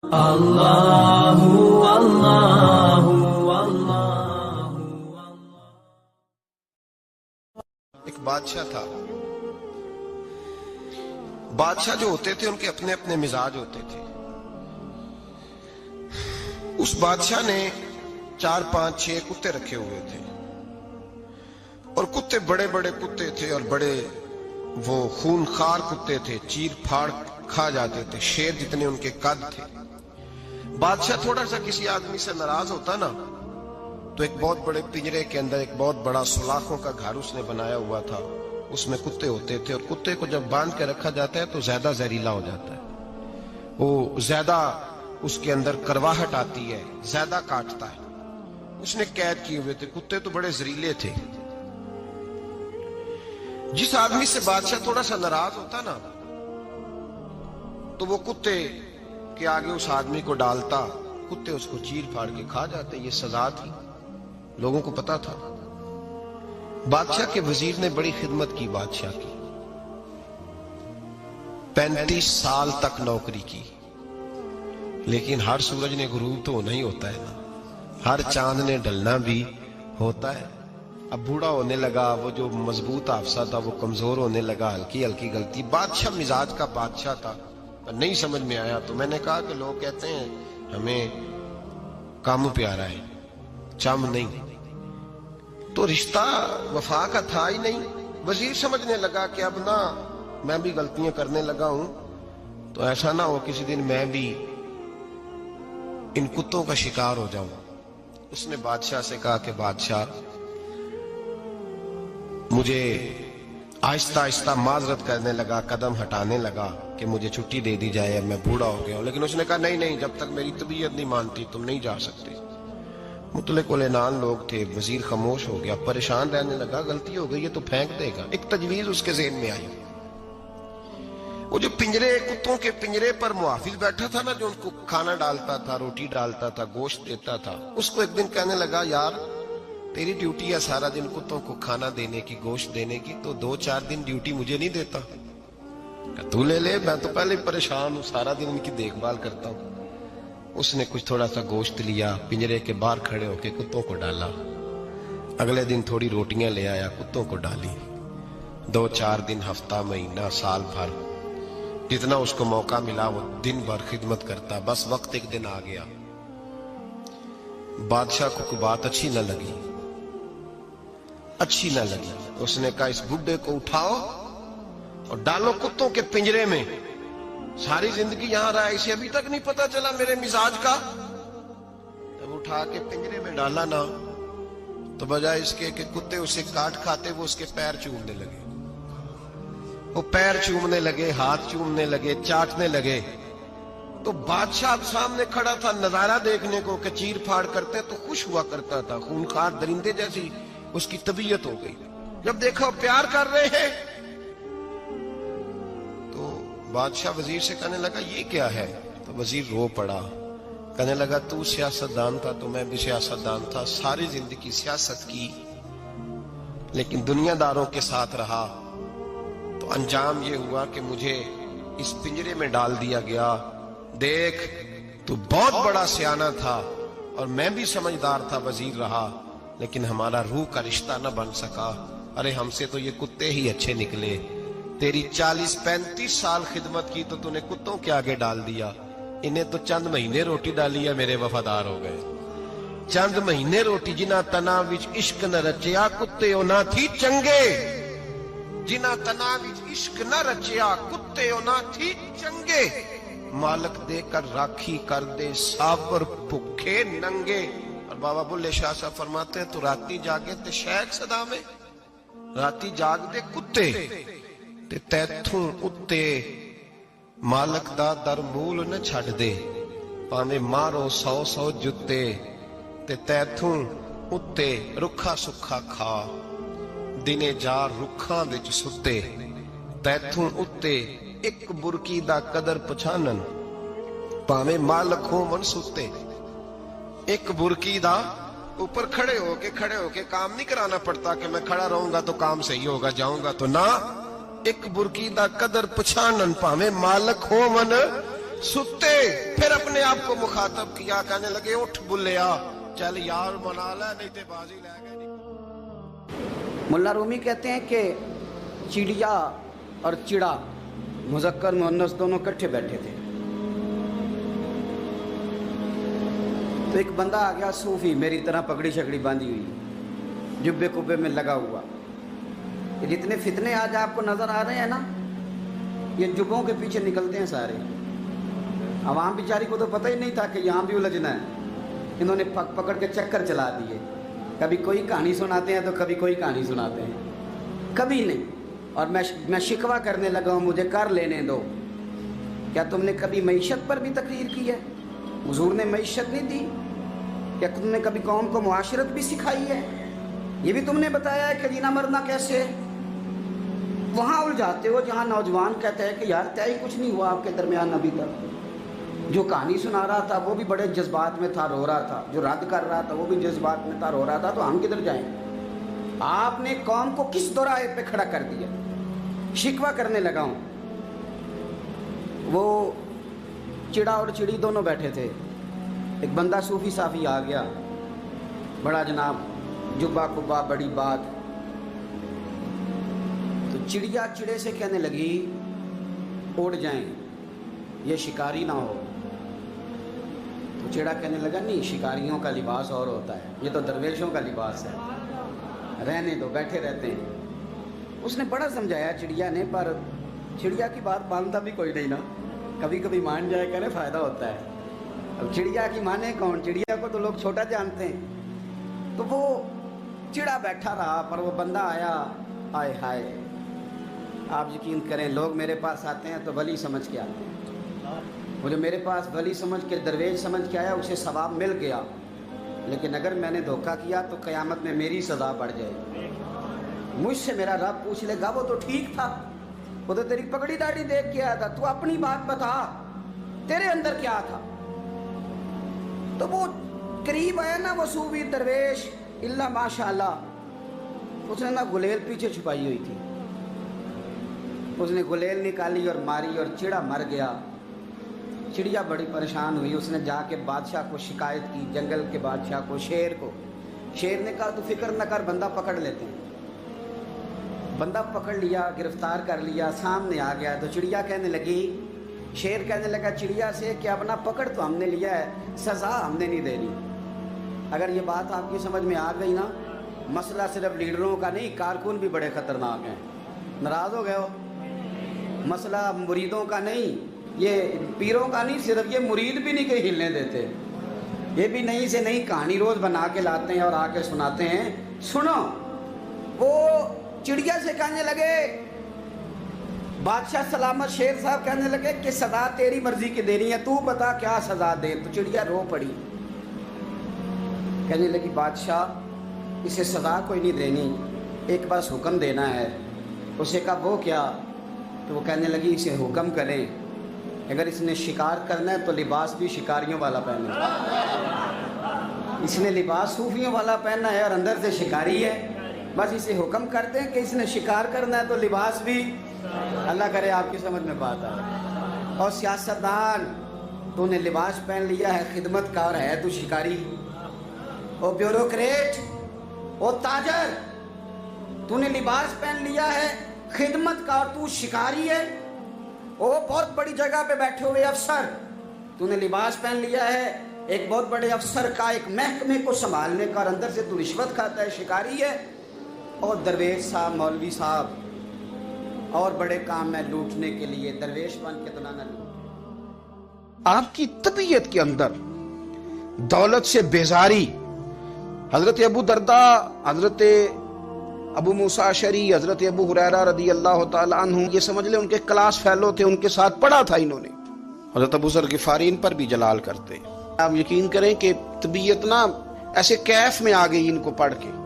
اللہ اللہ اللہ۔ ایک بادشاہ تھا۔ بادشاہ جو ہوتے تھے ان کے اپنے اپنے مزاج ہوتے تھے۔ اس بادشاہ نے 4 5 6 کتے رکھے ہوئے تھے، اور کتے بڑے بڑے کتے تھے، اور بڑے وہ خونخوار کتے تھے، چیر پھاڑ کھا جاتے تھے، شیر جتنے ان کے قد تھے۔ بادشاہ تھوڑا سا کسی آدمی سے ناراض ہوتا نا، تو ایک بہت بڑے پنجرے کے اندر ایک بہت بڑا سلاخوں کا گھر اس نے بنایا ہوا تھا، اس میں کتے ہوتے تھے، اور کتے کو جب باندھ کے رکھا جاتا ہے تو زیادہ زہریلا ہو جاتا ہے، وہ زیادہ اس کے اندر کرواہٹ آتی ہے، زیادہ کاٹتا ہے۔ اس نے قید کیے ہوئے تھے، کتے تو بڑے زہریلے تھے۔ جس آدمی سے بادشاہ تھوڑا سا ناراض ہوتا نا، تو وہ کتے کے آگے اس آدمی کو ڈالتا، کتے اس کو چیر پھاڑ کے کھا جاتے۔ یہ سزا تھی، لوگوں کو پتا تھا۔ بادشاہ کے وزیر نے بڑی خدمت کی بادشاہ کی، 35 سال تک نوکری کی، لیکن ہر سورج نے غروب تو ہونا ہی ہوتا ہے نا، ہر چاند نے ڈلنا بھی ہوتا ہے۔ اب بوڑھا ہونے لگا، وہ جو مضبوط حافظہ تھا وہ کمزور ہونے لگا، ہلکی ہلکی غلطی۔ بادشاہ مزاج کا بادشاہ تھا، نہیں سمجھ میں آیا تو میں نے کہا کہ لوگ کہتے ہیں ہمیں کام پیارا ہے، چم نہیں، تو رشتہ وفا کا تھا ہی نہیں۔ وزیر سمجھنے لگا کہ اب نہ میں بھی غلطیاں کرنے لگا ہوں، تو ایسا نہ ہو کسی دن میں بھی ان کتوں کا شکار ہو جاؤں۔ اس نے بادشاہ سے کہا کہ بادشاہ، مجھے آہستہ آہستہ معذرت کرنے لگا، قدم ہٹانے لگا کہ مجھے چھٹی دے دی جائے، اب میں بوڑھا ہو گیا ہوں۔ لیکن اس نے کہا نہیں نہیں، جب تک میری طبیعت نہیں مانتی تم نہیں جا سکتے۔ مطلق العنان لوگ تھے، وزیر خاموش ہو گیا، پریشان رہنے لگا، غلطی ہو گئی ہے تو پھینک دے گا۔ ایک تجویز اس کے ذہن میں آئی، وہ جو پنجرے، کتوں کے پنجرے پر محافظ بیٹھا تھا نا، جو ان کو کھانا ڈالتا تھا، روٹی ڈالتا تھا، گوشت دیتا تھا، اس کو ایک دن کہنے لگا یار تیری ڈیوٹی ہے سارا دن کتوں کو کھانا دینے کی، گوشت دینے کی، تو 2 4 دن ڈیوٹی مجھے نہیں دیتا؟ کہ تو لے لے، میں تو پہلے پریشان ہوں، سارا دن ان کی دیکھ بھال کرتا ہوں۔ اس نے کچھ تھوڑا سا گوشت لیا، پنجرے کے باہر کھڑے ہو کے کتوں کو ڈالا۔ اگلے دن تھوڑی روٹیاں لے آیا، کتوں کو ڈالی۔ 2 4 دن، ہفتہ، مہینہ، سال بھر، جتنا اس کو موقع ملا وہ دن بھر خدمت کرتا۔ بس وقت ایک دن آ گیا، بادشاہ کو کوئی بات اچھی نہ لگی، اس نے کہا اس بڈھے کو اٹھاؤ اور ڈالو کتوں کے پنجرے میں، ساری زندگی یہاں رہا، اسے ابھی تک نہیں پتا چلا میرے مزاج کا۔ جب اٹھا کے پنجرے میں ڈالا نا، تو بجائے اس کے کہ کتے اسے کاٹ کھاتے، وہ اس کے پیر چومنے لگے، وہ پیر چومنے لگے، ہاتھ چومنے لگے، چاٹنے لگے۔ تو بادشاہ سامنے کھڑا تھا نظارہ دیکھنے کو کہ چیر پھاڑ کرتے تو خوش ہوا کرتا تھا، خونخوار درندے جیسی اس کی طبیعت ہو گئی۔ جب دیکھا پیار کر رہے ہیں تو بادشاہ وزیر سے کہنے لگا یہ کیا ہے؟ تو وزیر رو پڑا، کہنے لگا تو سیاستدان تھا تو میں بھی سیاستدان تھا، ساری زندگی سیاست کی، لیکن دنیا داروں کے ساتھ رہا، تو انجام یہ ہوا کہ مجھے اس پنجرے میں ڈال دیا گیا۔ دیکھ تو بہت بڑا سیانہ تھا اور میں بھی سمجھدار تھا، وزیر رہا، لیکن ہمارا روح کا رشتہ نہ بن سکا۔ ارے ہم سے تو یہ کتے ہی اچھے نکلے، تیری 40 35 سال خدمت کی تو نے کتوں کے آگے ڈال دیا، انہیں تو چند مہینے روٹی ڈالی ہے، میرے وفادار ہو گئے۔ چند مہینے روٹی، جنہ تنا وچ عشق نہ رچیا، کتے او نہ تھی چنگے، جنہ تنا وچ عشق نہ رچیا، کتے او نہ تھی چنگے، مالک دے کر راکھی کر دے، ساور بھکھے ننگے۔ اور بابا بلے شاہ صاحب فرماتے ہیں تو راتی جاگے تے شیخ صدا میں، راتی جاگ دے کتے تے تیتھوں اتے مالک دا در مول نہ چھڑ دے، پاویں مارو 100 100 جتے تے تیتھوں اتے رکھا سکھا کھا، دنے جار رکھاں وچ ستے، تیتھوں اتے ایک برکی دا قدر پچھانن، پاویں مالک ہو من ستے۔ ایک برکی دا اوپر کھڑے ہو کے کام نہیں کرانا پڑتا کہ میں کھڑا رہوں گا تو کام صحیح ہوگا، جاؤں گا تو نہ، ایک برکی دا قدر پچھانن، پاویں مالک ہو من सुते फिर अपने आप को मुखातब किया, कहने लगे उठ बुल्लिया, चल यार मना ले, नहीं ते बाजी ले गए। मुल्ला रूमी कहते हैं कि चिड़िया और चिड़ा मुज़क्कर मुअन्नस दोनों इकट्ठे बैठे थे। तो एक बंदा आ गया सूफी, मेरी तरह पगड़ी शकड़ी बांधी हुई, जुब्बे कुब्बे में लगा हुआ। ये जितने फितने आज आपको नजर आ रहे हैं ना, ये जुब्बों के पीछे निकलते हैं सारे। आवाम बेचारी को तो पता ही नहीं था कि यहाँ भी उलझना है। इन्होंने पकड़ के चक्कर चला दिए, कभी कोई कहानी सुनाते हैं तो कभी कोई कहानी सुनाते हैं, कभी नहीं। और मैं शिकवा करने लगा हूँ, मुझे कर लेने दो। क्या तुमने कभी मईशत पर भी तकरीर की है? हुजूर ने मईशत नहीं दी? क्या तुमने कभी कौम को मुआशरत भी सिखाई है? ये भी तुमने बताया है कि जीना मरना कैसे है? वहाँ उलझाते हो जहाँ नौजवान कहते हैं कि यार तय कुछ नहीं हुआ आपके दरमियान अभी तक। जो कहानी सुना रहा था वो भी बड़े जज्बात में था, रो रहा था। जो रद्द कर रहा था वो भी जज्बात में था, रो रहा था। तो हम किधर जाएं? आपने कौम को किस दोराहे पे खड़ा कर दिया? शिकवा करने लगा हूँ। वो चिड़ा और चिड़ी दोनों बैठे थे। एक बंदा सूफी साफी आ गया, बड़ा जनाब, जुब्बा कुब्बा, बड़ी बात। तो चिड़िया चिड़े से कहने लगी उड़ जाएं, ये शिकारी ना हो। तो चिड़ा कहने लगा नहीं, शिकारियों का लिबास और होता है, ये तो दरवेशों का लिबास है, रहने दो, बैठे रहते हैं। उसने बड़ा समझाया चिड़िया ने, पर चिड़िया की बात मानता भी कोई नहीं ना। कभी कभी मान जाए करे फ़ायदा होता है। अब चिड़िया की माने कौन? चिड़िया को तो लोग छोटा जानते हैं। तो वो चिड़ा बैठा रहा, पर वो बंदा आया। आए हाय, आप यकीन करें, लोग मेरे पास आते हैं तो वली समझ के आते हैं। वो जो मेरे पास वली समझ के, दरवेश समझ के आया, उसे सवाब मिल गया। लेकिन अगर मैंने धोखा किया तो क़यामत में मेरी सज़ा बढ़ जाएगी। मुझसे मेरा रब पूछ लेगा, वो तो ठीक था, वो तो तेरी पगड़ी दाढ़ी देख के आया था, तू अपनी बात बता, तेरे अंदर क्या था? तो वो करीब आया ना वो सूफी दरवेश, इल्ला माशाअल्लाह, उसने ना गुलेल पीछे छुपाई हुई थी। उसने गुलेल निकाली और मारी और चिड़ा मर गया। चिड़िया बड़ी परेशान हुई, उसने जाके बादशाह को शिकायत की, जंगल के बादशाह को, शेर को। शेर ने कहा तू फिक्र न कर, बंदा पकड़ लेते हैं। बंदा पकड़ लिया, गिरफ्तार कर लिया, सामने आ गया। तो चिड़िया कहने लगी, शेर कहने लगा चिड़िया से कि अपना पकड़ तो हमने लिया है, सज़ा हमने नहीं देनी। अगर ये बात आपकी समझ में आ गई ना, मसला सिर्फ लीडरों का नहीं, कारकुन भी बड़े ख़तरनाक हैं। नाराज़ हो गए हो? मसला मुरीदों का नहीं, ये पीरों का नहीं, सिर्फ ये मुरीद भी नहीं कहीं हिलने देते। ये भी नई से नई कहानी रोज़ बना के लाते हैं और आके सुनाते हैं। सुनो, वो चिड़िया से कहने लगे, बादशाह सलामत, शेर साहब कहने लगे कि सज़ा तेरी मर्जी की देनी है, तू बता क्या सज़ा दे। तो चिड़िया रो पड़ी, कहने लगी बादशाह इसे सज़ा कोई नहीं देनी, एक बस हुक्म देना है। उसे कहा वो क्या? तो वो कहने लगी इसे हुक्म करें, अगर इसने शिकार करना है तो लिबास भी शिकारियों वाला पहने। इसने लिबास सूफियों वाला पहनना है और अंदर से शिकारी है। बस इसे हुक्म करते हैं कि इसने शिकार करना है तो लिबास भी, अल्लाह करे आपकी समझ में बात आए। और सियासतदान, तूने लिबास पहन लिया है, खिदमतकार है तू शिकारी। और ब्यूरोक्रेट, ओ ताजर, तूने लिबास पहन लिया है, खिदमतकार, तू शिकारी है। ओ बहुत बड़ी जगह पे बैठे हुए अफसर, तूने लिबास पहन लिया है एक बहुत बड़े अफसर का, एक महकमे को संभालने का, और अंदर से तू रिश्वत खाता है, शिकारी है। और दरवेश साहब, मौलवी साहब और बड़े काम में लूटने के लिए दरवेश बन के तो ना लूट। आपकी तबीयत के अंदर दौलत से बेजारी, हजरत अबू दरदा, हजरत अबू मूसा अशरी, हजरत अबू हुरैरा रदी अल्लाह तआला अन्हु, ये समझ ले उनके क्लास फेलो थे, उनके साथ पढ़ा था इन्होंने। हजरत अबू ज़र गिफारी इन पर भी जलाल करते। आप यकीन करें कि तबीयत ना ऐसे कैफ में आ गई इनको पढ़ के।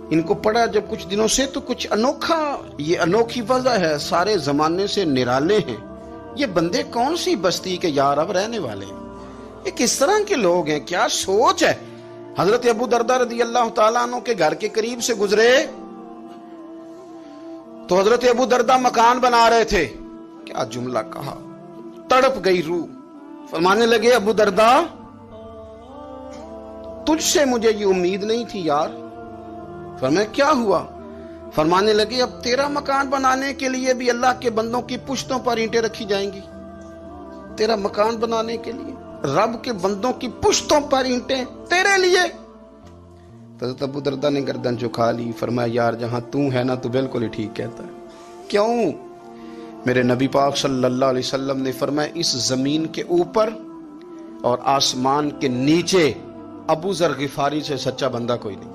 इनको पढ़ा जब कुछ दिनों से, तो कुछ अनोखा, ये अनोखी वजह है, सारे जमाने से निराले हैं ये बंदे। कौन सी बस्ती के यार अब रहने वाले हैं, ये किस तरह के लोग हैं, क्या सोच है। हजरत अबू दरदा रदी अल्लाह तआला अन्हु के घर के करीब से गुजरे तो हजरत अबू दरदा मकान बना रहे थे। क्या जुमला कहा, तड़प गई रूह। फरमाने लगे अबू दरदा, तुझसे मुझे ये उम्मीद नहीं थी यार। फरमाया क्या हुआ? फरमाने लगे अब तेरा मकान बनाने के लिए भी अल्लाह के बंदों की पुश्तों पर ईंटें रखी जाएंगी। तेरा मकान बनाने के लिए रब के बंदों की पुश्तों पर ईंटें तेरे लिए। तो अबू दरदा ने गर्दन झुका ली। फरमाया यार जहां तू है ना, तू बिल्कुल ही ठीक कहता है। क्यों? मेरे नबी पाक सल्लल्लाहु अलैहि वसल्लम ने फरमाया इस जमीन के ऊपर और आसमान के नीचे अबू जर गिफारी से सच्चा बंदा कोई नहीं,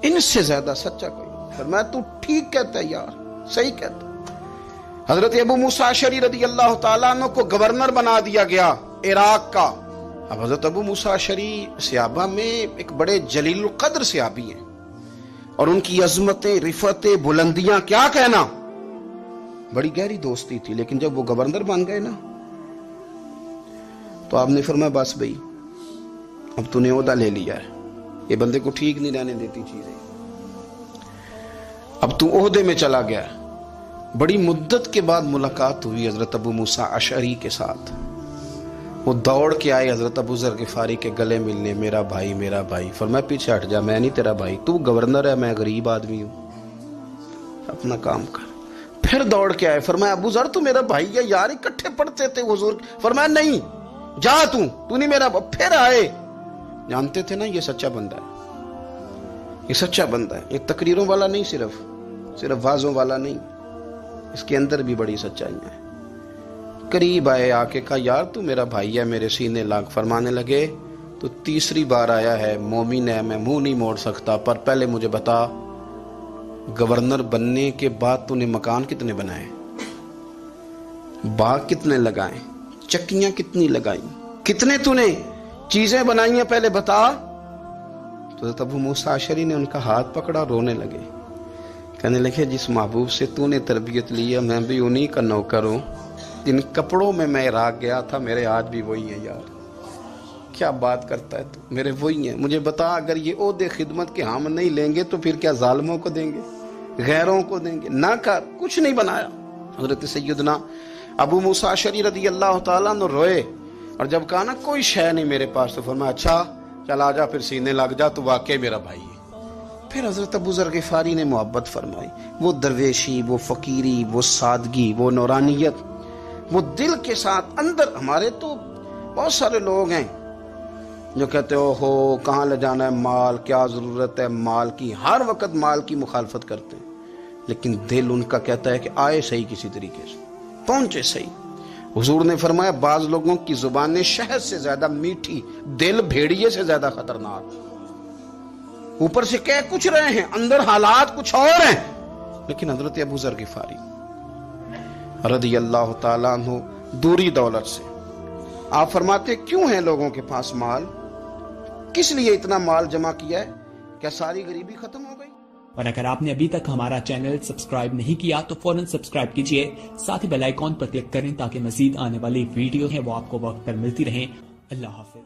इनसे ज्यादा सच्चा कोई नहीं। फरमाया तू ठीक कहता है यार, सही कहता है। हजरत अबू मूसा अशरी रदी अल्लाह तआला अन्हु को गवर्नर बना दिया गया इराक का। अब हजरत अबू मूसा अशरी सहाबा में एक बड़े जलील कद्र सहाबी हैं और उनकी अजमतें, रिफतें, बुलंदियां क्या कहना, बड़ी गहरी दोस्ती थी। लेकिन जब वो गवर्नर बन गए ना, तो आपने फरमाया बस भाई अब तूने ओहदा ले लिया है, ये बंदे को ठीक नहीं रहने देती चीजें, अब तू ओहदे में चला गया। बड़ी मुद्दत के बाद मुलाकात हुई हजरत अबू मूसा अशरी के साथ। वो दौड़ के आए हजरत अबू जर गिफारी के गले मिलने, मेरा भाई मेरा भाई। फरमाया पीछे हट जा, मैं नहीं तेरा भाई, तू गवर्नर है, मैं गरीब आदमी हूं, अपना काम कर। फिर दौड़ के आए, फरमाया अबू जर तू मेरा भाई है यार, इकट्ठे पढ़ते थे हुजूर। फरमाया नहीं जा, तू नहीं मेरा। फिर आए, जानते थे ना ये सच्चा बंदा है, ये सच्चा बंदा है, ये तकरीरों वाला नहीं, सिर्फ वाजों वाला नहीं, इसके अंदर भी बड़ी सच्चाइयां हैं। करीब आए, आके कहा यार तू मेरा भाई है, मेरे सीने लाग। फरमाने लगे तो तीसरी बार आया है, मोमिन है, मैं मुंह नहीं मोड़ सकता, पर पहले मुझे बता गवर्नर बनने के बाद तूने मकान कितने बनाए, बाग कितने लगाए, चक्कियां कितनी लगाई, कितने तूने चीजें बनाई हैं, पहले बता। तो अबू मूसा अशरी ने उनका हाथ पकड़ा, रोने लगे, कहने लगे जिस महबूब से तूने तरबियत ली है मैं भी उन्हीं का नौकर हूं, जिन कपड़ों में मैं इराक गया था मेरे आज भी वही है यार। क्या बात करता है तू, मेरे वही है। मुझे बता अगर ये ओहदे खिदमत के हम नहीं लेंगे तो फिर क्या जालिमों को देंगे, गैरों को देंगे? ना कर, कुछ नहीं बनाया। हजरत सैयदना अबू मूसा अशरी रदी अल्लाह तआला अन्हु रोए और जब कहा ना कोई शय नहीं मेरे पास, तो फरमाया अच्छा चल आजा, फिर सीने लग जा, तू वाकई मेरा भाई है। फिर हजरत अबू जर गिफारी ने मोहब्बत फरमाई, वो दरवेशी, वो फकीरी, वो सादगी, वो नौरानियत, वो दिल के साथ अंदर। हमारे तो बहुत सारे लोग हैं जो कहते हो कहाँ ले जाना है माल, क्या जरूरत है माल की, हर वक्त माल की मुखालफत करते हैं, लेकिन दिल उनका कहता है कि आए सही, किसी तरीके से पहुंचे सही। हुजूर ने फरमाया बाज लोगों की जुबानें शहद से ज्यादा मीठी, दिल भेड़िए से ज्यादा खतरनाक। ऊपर से कह कुछ रहे हैं, अंदर हालात कुछ और हैं। लेकिन हजरत अबू जर गिफारी रदी अल्लाह ताला अन्हु दूरी दौलत से, आप फरमाते क्यों है लोगों के पास माल, किस लिए इतना माल जमा किया है, क्या सारी गरीबी खत्म हो गई? और अगर आपने अभी तक हमारा चैनल सब्सक्राइब नहीं किया तो फौरन सब्सक्राइब कीजिए, साथ ही बेल आइकॉन पर क्लिक करें ताकि मजीद आने वाली वीडियो है वो आपको वक्त पर मिलती रहे। अल्लाह हाफिज।